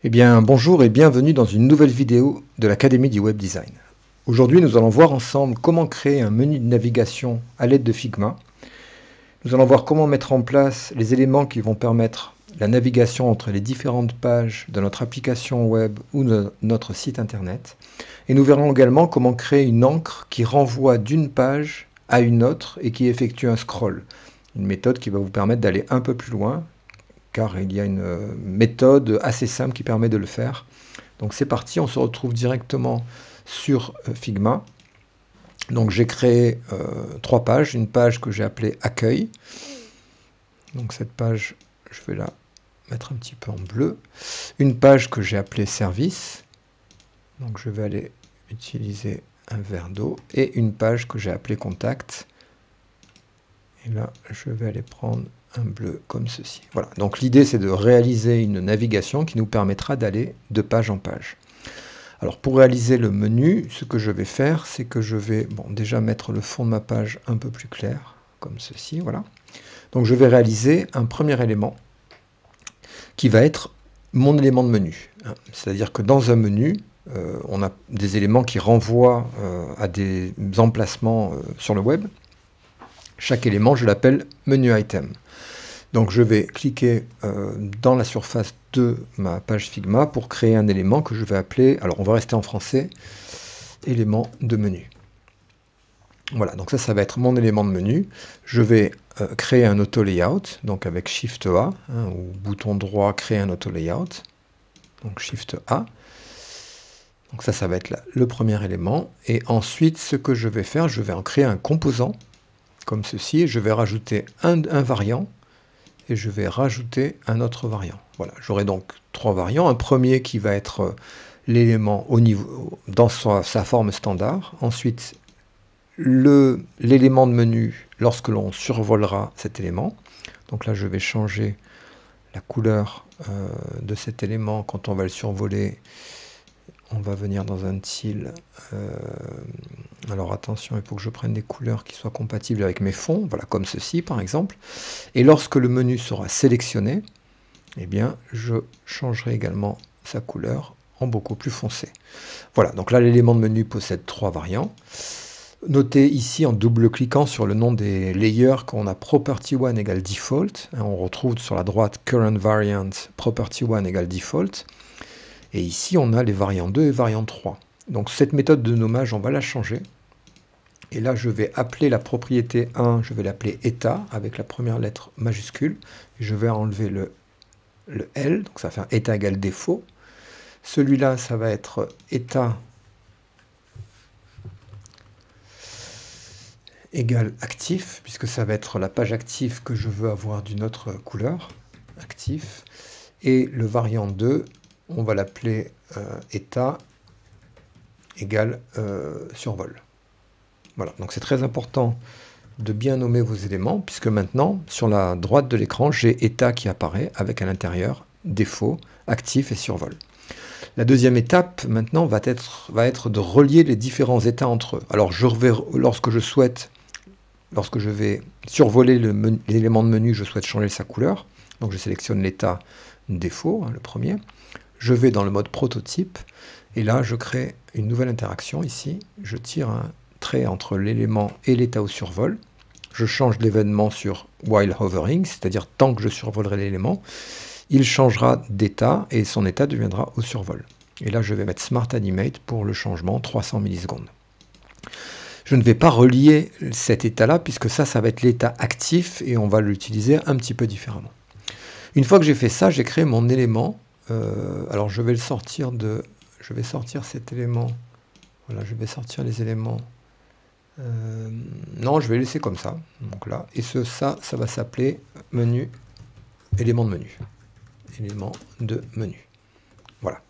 Eh bien, bonjour et bienvenue dans une nouvelle vidéo de l'Académie du Web Design. Aujourd'hui, nous allons voir ensemble comment créer un menu de navigation à l'aide de Figma. Nous allons voir comment mettre en place les éléments qui vont permettre la navigation entre les différentes pages de notre application web ou de notre site internet. Et nous verrons également comment créer une encre qui renvoie d'une page à une autre et qui effectue un scroll. Une méthode qui va vous permettre d'aller un peu plus loin, car il y a une méthode assez simple qui permet de le faire. Donc c'est parti, on se retrouve directement sur Figma. Donc j'ai créé 3 pages, une page que j'ai appelée Accueil. Donc cette page, je vais la mettre un petit peu en bleu. Une page que j'ai appelée Service. Donc je vais aller utiliser un verre d'eau. Et une page que j'ai appelée Contact. Et là, je vais aller prendre un bleu comme ceci. Voilà, donc l'idée c'est de réaliser une navigation qui nous permettra d'aller de page en page. Alors pour réaliser le menu, ce que je vais faire, c'est que je vais déjà mettre le fond de ma page un peu plus clair, comme ceci, voilà. Donc je vais réaliser un premier élément qui va être mon élément de menu. C'est-à-dire que dans un menu, on a des éléments qui renvoient à des emplacements sur le web. Chaque élément, je l'appelle menu item. Donc je vais cliquer dans la surface de ma page Figma pour créer un élément que je vais appeler, alors on va rester en français, élément de menu. Voilà, donc ça va être mon élément de menu. Je vais créer un auto layout, donc avec Shift A, ou bouton droit, créer un auto layout. Donc Shift A. Donc ça va être le premier élément. Et ensuite, ce que je vais faire, je vais en créer un composant, comme ceci, et je vais rajouter un variant, et je vais rajouter un autre variant. Voilà, j'aurai donc 3 variants. Un premier qui va être l'élément dans sa forme standard. Ensuite, l'élément de menu lorsque l'on survolera cet élément. Donc là, je vais changer la couleur de cet élément quand on va le survoler. On va venir dans un style. Alors attention, il faut que je prenne des couleurs qui soient compatibles avec mes fonds, voilà, comme ceci par exemple. Et lorsque le menu sera sélectionné, eh bien, je changerai également sa couleur en beaucoup plus foncé. Voilà, donc là l'élément de menu possède 3 variants. Notez ici en double-cliquant sur le nom des layers qu'on a property1 égale default. On retrouve sur la droite current variant property1 égale default. Et ici, on a les variants 2 et variant 3. Donc cette méthode de nommage, on va la changer. Et là, je vais appeler la propriété 1, je vais l'appeler état, avec la première lettre majuscule. Je vais enlever le L, donc ça va faire état égale défaut. Celui-là, ça va être état égale actif, puisque ça va être la page active que je veux avoir d'une autre couleur, actif. Et le variant 2, on va l'appeler état égale survol. Voilà, donc c'est très important de bien nommer vos éléments, puisque maintenant, sur la droite de l'écran, j'ai état qui apparaît avec à l'intérieur défaut, actif et survol. La deuxième étape, maintenant, va être de relier les différents états entre eux. Alors, lorsque je vais survoler l'élément de menu, je souhaite changer sa couleur. Donc, je sélectionne l'état défaut, le premier. Je vais dans le mode prototype, et là, je crée une nouvelle interaction ici. Je tire un trait entre l'élément et l'état au survol. Je change l'événement sur while hovering, c'est-à-dire tant que je survolerai l'élément. Il changera d'état et son état deviendra au survol. Et là, je vais mettre Smart Animate pour le changement 300 millisecondes. Je ne vais pas relier cet état-là, puisque ça va être l'état actif et on va l'utiliser un petit peu différemment. Une fois que j'ai fait ça, j'ai créé mon élément. Alors, je vais sortir cet élément. Voilà, je vais sortir les éléments. Non, je vais laisser comme ça. Donc là, et ça va s'appeler menu, élément de menu. Élément de menu. Voilà.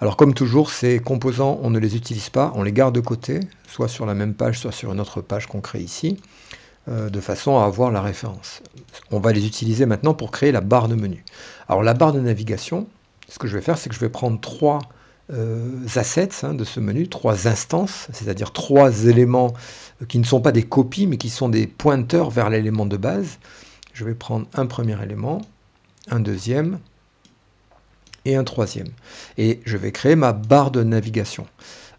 Alors comme toujours, ces composants, on ne les utilise pas, on les garde de côté, soit sur la même page, soit sur une autre page qu'on crée ici, de façon à avoir la référence. On va les utiliser maintenant pour créer la barre de menu. Alors la barre de navigation, ce que je vais faire, c'est que je vais prendre 3 assets de ce menu, 3 instances, c'est-à-dire 3 éléments qui ne sont pas des copies, mais qui sont des pointeurs vers l'élément de base. Je vais prendre un premier élément, un deuxième, et un troisième. Et je vais créer ma barre de navigation.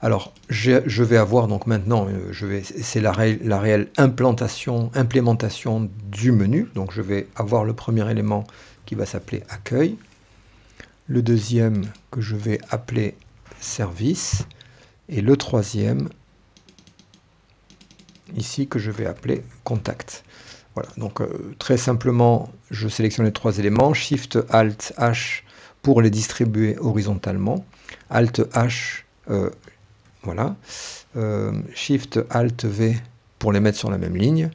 Alors, je vais avoir donc maintenant, c'est la réelle implémentation du menu. Donc, je vais avoir le premier élément qui va s'appeler accueil, le deuxième que je vais appeler service, et le troisième ici que je vais appeler contact. Voilà, donc très simplement, je sélectionne les trois éléments, Shift, Alt, H pour les distribuer horizontalement, Alt, H, voilà, Shift, Alt, V pour les mettre sur la même ligne.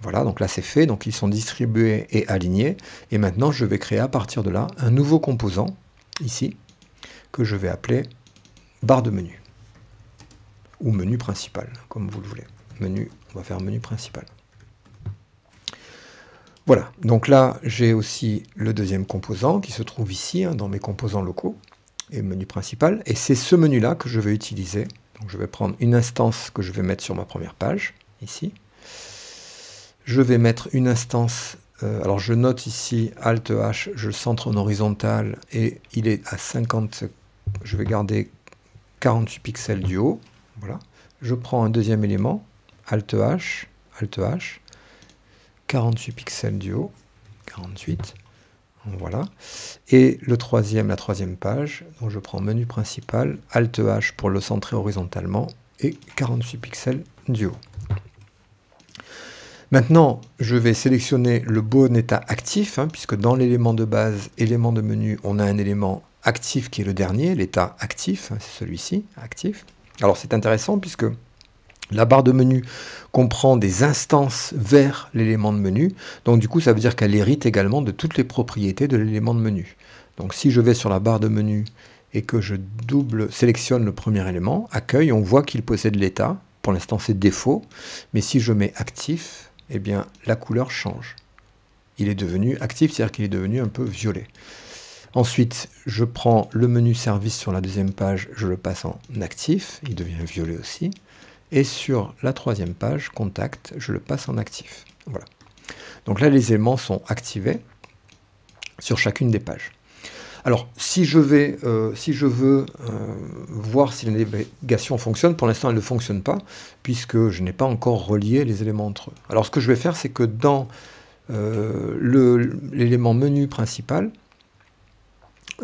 Voilà, donc là c'est fait, donc ils sont distribués et alignés. Et maintenant, je vais créer à partir de là un nouveau composant, ici, que je vais appeler barre de menu. Ou menu principal, comme vous le voulez. Menu, on va faire menu principal. Voilà, donc là j'ai aussi le deuxième composant qui se trouve ici, dans mes composants locaux, et menu principal, et c'est ce menu-là que je vais utiliser. Donc je vais prendre une instance que je vais mettre sur ma première page, ici. Je vais mettre une instance, alors je note ici, Alt H, je le centre en horizontal, et il est à 50, je vais garder 48 pixels du haut, voilà. Je prends un deuxième élément, Alt H, 48 pixels du haut, 48, voilà. Et le troisième, la troisième page, donc je prends menu principal, Alt H pour le centrer horizontalement, et 48 pixels du haut. Maintenant, je vais sélectionner le bon état actif, puisque dans l'élément de base, élément de menu, on a un élément actif qui est le dernier, l'état actif, c'est celui-ci, actif. Alors c'est intéressant puisque la barre de menu comprend des instances vers l'élément de menu, donc du coup ça veut dire qu'elle hérite également de toutes les propriétés de l'élément de menu. Donc si je vais sur la barre de menu et que je sélectionne le premier élément, accueil, on voit qu'il possède l'état, pour l'instant c'est défaut, mais si je mets actif, eh bien la couleur change. Il est devenu actif, c'est-à-dire qu'il est devenu un peu violet. Ensuite, je prends le menu service sur la deuxième page, je le passe en actif, il devient violet aussi. Et sur la troisième page, contact, je le passe en actif. Voilà. Donc là, les éléments sont activés sur chacune des pages. Alors, si je veux voir si la navigation fonctionne, pour l'instant elle ne fonctionne pas, puisque je n'ai pas encore relié les éléments entre eux. Alors, ce que je vais faire, c'est que dans l'élément menu principal,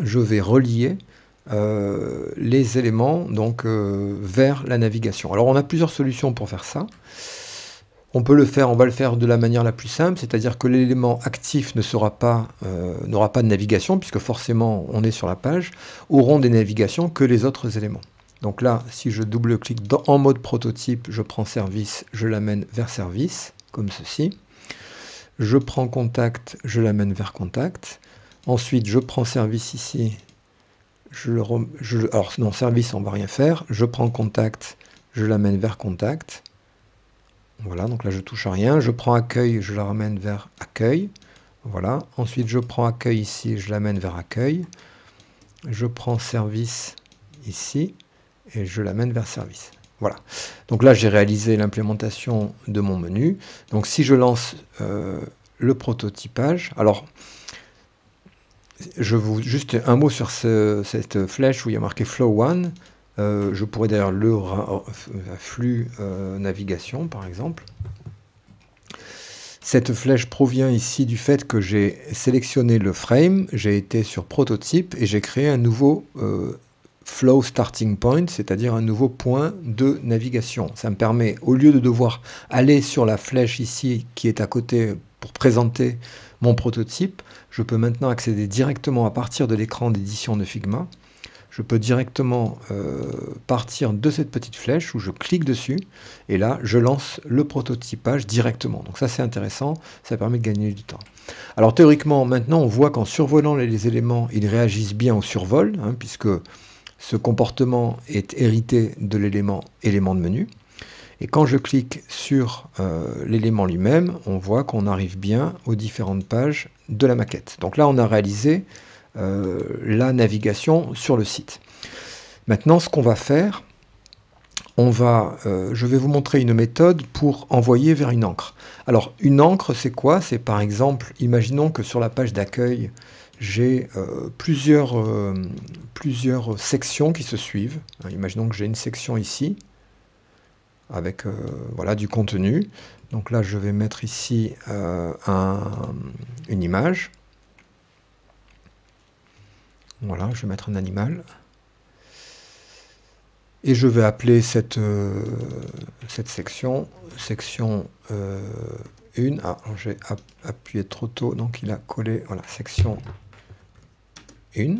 je vais relier les éléments donc, vers la navigation. Alors, on a plusieurs solutions pour faire ça. On va le faire de la manière la plus simple, c'est-à-dire que l'élément actif n'aura pas de navigation, puisque forcément on est sur la page, auront des navigations que les autres éléments. Donc là, si je double-clique en mode prototype, je prends service, je l'amène vers service, comme ceci. Je prends contact, je l'amène vers contact. Ensuite, je prends service ici. Alors non, service, on ne va rien faire. Je prends contact, je l'amène vers contact. Voilà, donc là je touche à rien. Je prends accueil, je la ramène vers accueil. Voilà. Ensuite, je prends accueil ici, je l'amène vers accueil. Je prends service ici et je l'amène vers service. Voilà. Donc là, j'ai réalisé l'implémentation de mon menu. Donc si je lance le prototypage, alors juste un mot sur cette flèche où il y a marqué Flow One. Je pourrais d'ailleurs le flux navigation par exemple. Cette flèche provient ici du fait que j'ai sélectionné le frame, j'ai été sur prototype et j'ai créé un nouveau flow starting point, c'est-à-dire un nouveau point de navigation. Ça me permet, au lieu de devoir aller sur la flèche ici qui est à côté pour présenter mon prototype, je peux maintenant accéder directement à partir de l'écran d'édition de Figma. Je peux directement partir de cette petite flèche où je clique dessus et là je lance le prototypage directement. Donc ça c'est intéressant, ça permet de gagner du temps. Alors théoriquement maintenant on voit qu'en survolant les éléments ils réagissent bien au survol, puisque ce comportement est hérité de l'élément de menu. Et quand je clique sur l'élément lui-même, on voit qu'on arrive bien aux différentes pages de la maquette. Donc là on a réalisé la navigation sur le site. Maintenant, ce qu'on va faire, je vais vous montrer une méthode pour envoyer vers une encre. Alors, une encre, c'est quoi? C'est par exemple, imaginons que sur la page d'accueil, j'ai plusieurs sections qui se suivent. Imaginons que j'ai une section ici, avec voilà, du contenu. Donc là, je vais mettre ici une image. Voilà, je vais mettre un animal. Et je vais appeler cette section 1. Ah, j'ai appuyé trop tôt, donc il a collé, voilà, section 1.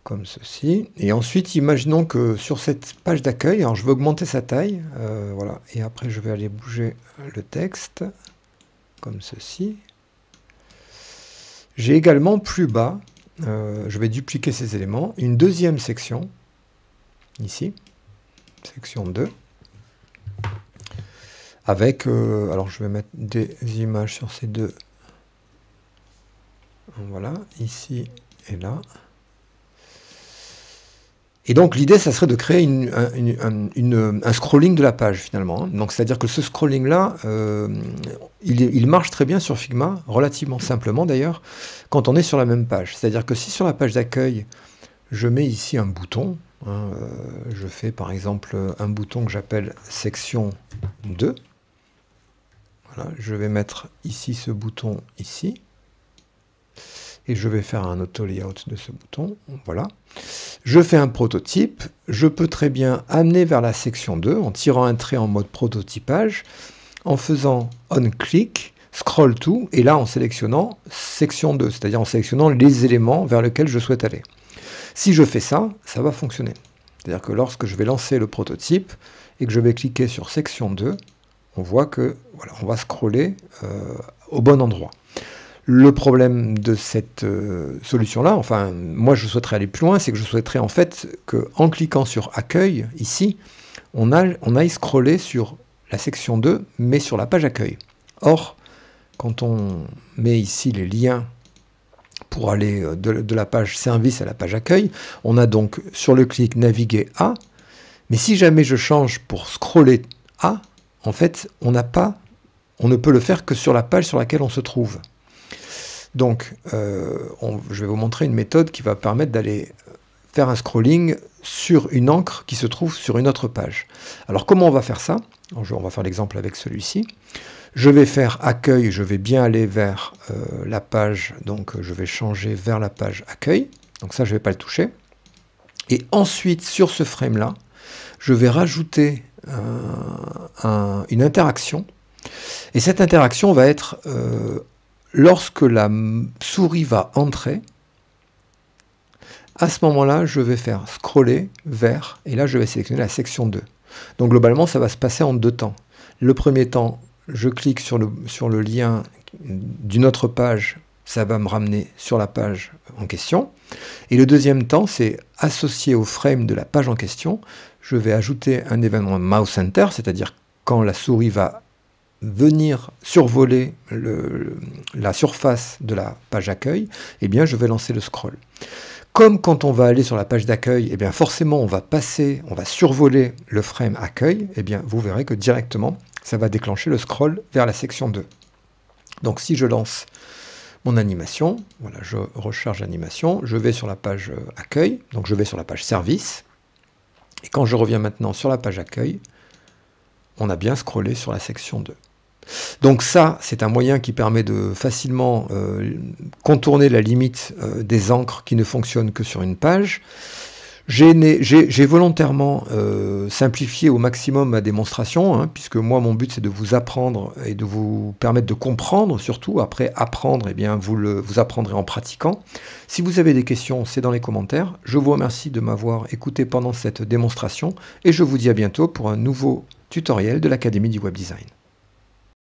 Comme ceci. Et ensuite, imaginons que sur cette page d'accueil, alors je vais augmenter sa taille, voilà, et après je vais aller bouger le texte, comme ceci. J'ai également plus bas, je vais dupliquer ces éléments, une deuxième section, ici, section 2, avec, alors je vais mettre des images sur ces deux, voilà, ici et là. Et donc l'idée, ça serait de créer un scrolling de la page finalement. Donc c'est-à-dire que ce scrolling-là, il marche très bien sur Figma, relativement simplement d'ailleurs, quand on est sur la même page. C'est-à-dire que si sur la page d'accueil, je mets ici un bouton, je fais par exemple un bouton que j'appelle section 2. Voilà, je vais mettre ici ce bouton ici. Et je vais faire un auto-layout de ce bouton, voilà. Je fais un prototype, je peux très bien amener vers la section 2 en tirant un trait en mode prototypage, en faisant on-click, scroll to, et là en sélectionnant section 2, c'est-à-dire en sélectionnant les éléments vers lesquels je souhaite aller. Si je fais ça, ça va fonctionner. C'est-à-dire que lorsque je vais lancer le prototype et que je vais cliquer sur section 2, on voit que voilà, on va scroller au bon endroit. Le problème de cette solution-là, enfin, moi je souhaiterais aller plus loin, c'est que je souhaiterais en fait qu'en cliquant sur accueil, ici, on aille scroller sur la section 2, mais sur la page accueil. Or, quand on met ici les liens pour aller de la page service à la page accueil, on a donc sur le clic naviguer à, mais si jamais je change pour scroller à, en fait, on ne peut le faire que sur la page sur laquelle on se trouve. Donc, je vais vous montrer une méthode qui va permettre d'aller faire un scrolling sur une encre qui se trouve sur une autre page. Alors, comment on va faire ça? On va faire l'exemple avec celui-ci. Je vais faire accueil, je vais bien aller vers la page, donc je vais changer vers la page accueil. Donc ça, je ne vais pas le toucher. Et ensuite, sur ce frame-là, je vais rajouter une interaction. Et cette interaction va être... lorsque la souris va entrer, à ce moment-là, je vais faire scroller vers, et là je vais sélectionner la section 2. Donc globalement, ça va se passer en deux temps. Le premier temps, je clique sur le lien d'une autre page, ça va me ramener sur la page en question. Et le deuxième temps, c'est associé au frame de la page en question, je vais ajouter un événement mouse enter, c'est-à-dire quand la souris va venir survoler la surface de la page accueil, eh bien je vais lancer le scroll. Comme quand on va aller sur la page d'accueil, eh bien forcément on va survoler le frame accueil, eh bien vous verrez que directement ça va déclencher le scroll vers la section 2. Donc si je lance mon animation, voilà, je recharge l'animation, je vais sur la page accueil, donc je vais sur la page service, et quand je reviens maintenant sur la page accueil, on a bien scrollé sur la section 2. Donc ça, c'est un moyen qui permet de facilement contourner la limite des encres qui ne fonctionnent que sur une page. J'ai volontairement simplifié au maximum ma démonstration, hein, puisque moi, mon but, c'est de vous apprendre et de vous permettre de comprendre, surtout. Après, apprendre, eh bien, vous apprendrez en pratiquant. Si vous avez des questions, c'est dans les commentaires. Je vous remercie de m'avoir écouté pendant cette démonstration et je vous dis à bientôt pour un nouveau tutoriel de l'Académie du Web Design.